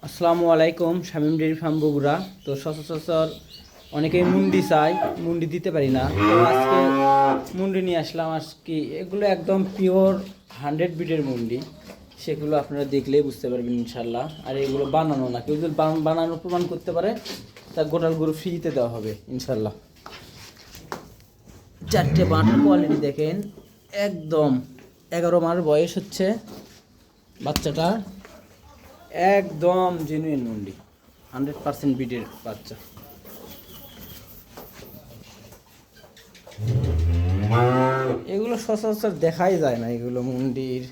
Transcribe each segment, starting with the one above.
আসসালামু আলাইকুম। Shamim dairy farm Bogura. তো সচরাচর অনেকেই মুন্ডি চাই, মুন্ডি দিতে পারি না, তো আজকে মুন্ডি নিয়ে আসলাম। আজকে এগুলো একদম পিওর 100 বিটের মুন্ডি, সেগুলো আপনারা দেখলেই বুঝতে পারবেন ইনশাল্লাহ। আর এগুলো বানানো না, কেউ যদি বানানো প্রমাণ করতে পারে তা গোটাল গরু ফ্রিতে দেওয়া হবে ইনশাল্লাহ। চারটে বাটার কোয়ালিটি দেখেন, একদম 11 মাস বয়স হচ্ছে বাচ্চাটা, একদম জেনুইন মুন্ডি, 100% বিটের বাচ্চা। এগুলো সচরাচর দেখাই যায় না, এগুলো মুন্ডির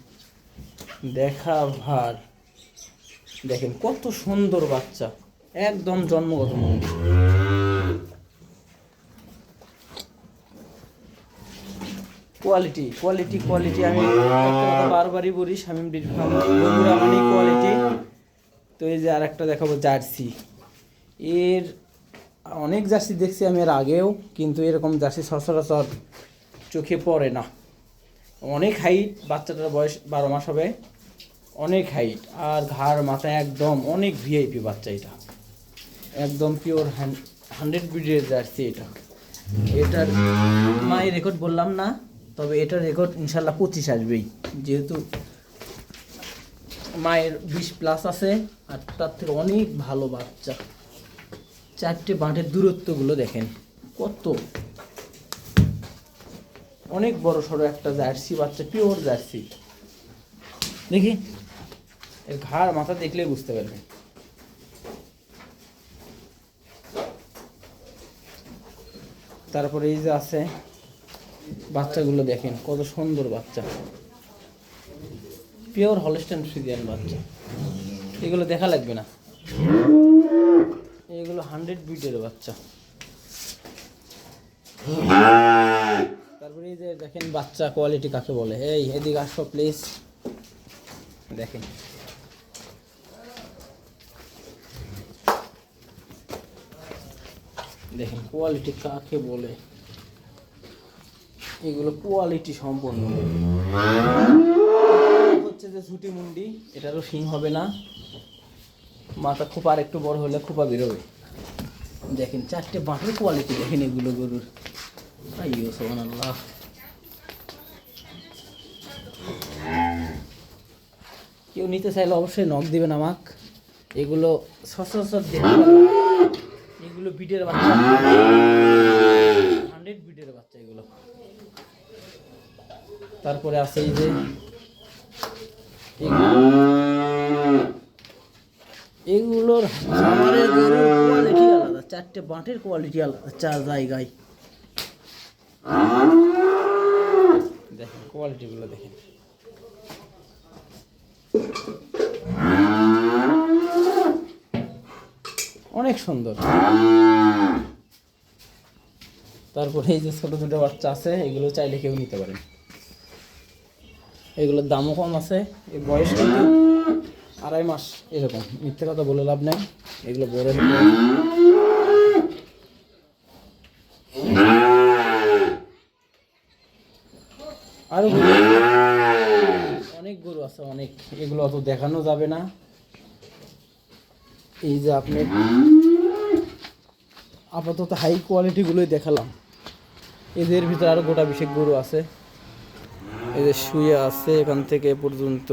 দেখা ভার। দেখেন কত সুন্দর বাচ্চা, একদম জন্মগত মুন্ডি। কোয়ালিটি কোয়ালিটি কোয়ালিটি আমি একটা কথা বারবারই বলি, শামীম ডেইরি ফার্ম বগুড়া মানে কোয়ালিটি। তো এই যে আর একটা দেখাবো জার্সি, এর অনেক জার্সি দেখছি আমি এর আগেও, কিন্তু এরকম জার্সি সচরাচর চোখে পড়ে না। অনেক হাইট, বাচ্চাটার বয়স 12 মাস হবে, অনেক হাইট, আর ঘাড় মাথা একদম অনেক ভিআইপি বাচ্চা। এটা একদম পিওর 100 বিটের জার্সি। এটার মায়ের রেকর্ড বললাম না, তবে এটার রেকর্ড ইনশাল্লাহ 25 আসবেই, যেহেতু মায়ের 20+ আছে, আর তার থেকে অনেক ভালো বাচ্চা। চারটে বাঁটের দূরত্বগুলো দেখেন কত, অনেক বড় সড়ো একটা জার্সি বাচ্চা, পিওর জার্সি। দেখি এর ঘাড় মাথা দেখলেই বুঝতে পারবেন। তারপরে এই যে আছে বাচ্চাগুলো দেখেন কত সুন্দর বাচ্চা, পিওর হলস্টাইন ফ্রিজিয়ান বাচ্চা। এগুলো দেখা লাগবে না, এগুলো 100 বিটের বাচ্চা। তারপরে এই যে দেখেন বাচ্চা কোয়ালিটি কাকে বলে। এই এদিকে আসো প্লিজ, দেখেন দেখেন কোয়ালিটি কাকে বলে। এগুলো কোয়ালিটি সম্পন্ন হচ্ছে যে ছুটি মুন্ডি, এটারও শিং হবে না, মাথা খোপা আর একটু বড় হলে খোপা বেরোবে। দেখেন চারটে বাঁটের কোয়ালিটি দেখেন এগুলো গরুর। আইয়ো সুবহানাল্লাহ। কেউ নিতে চাইলে অবশ্যই নক দিবেন আমাক। এগুলো সচরাচর দেখতে পাবেন, এগুলো বিটের বাচ্চা, 100 বিটের বাচ্চা এগুলো। তারপরে আছে এই যে এগুলোর খামারের গরুর কোয়ালিটি আলাদা, চারটে বাঁটের কোয়ালিটি আলাদা, 4 জায়গায়। দেখেন কোয়ালিটিগুলো দেখেন, অনেক সুন্দর। তারপরে এই যে ছোট দুটো বাচ্চা আছে, এগুলো চাইলে কেউ নিতে পারেন। এগুলোর দামও কম আছে, এর বয়স কিন্তু 2.5 মাস। এরকম মিথ্যে কথা বলে লাভ নেই, এগুলো বড় হলে আরো অনেক গরু আছে, অনেক। এগুলো অত দেখানো যাবে না। এই যে আপনি আপাতত হাই কোয়ালিটিগুলোই দেখালাম, এদের ভিতরে আরো গোটা বিশেক গরু আছে। এই যে শুয়ে আছে এখান থেকে পর্যন্ত।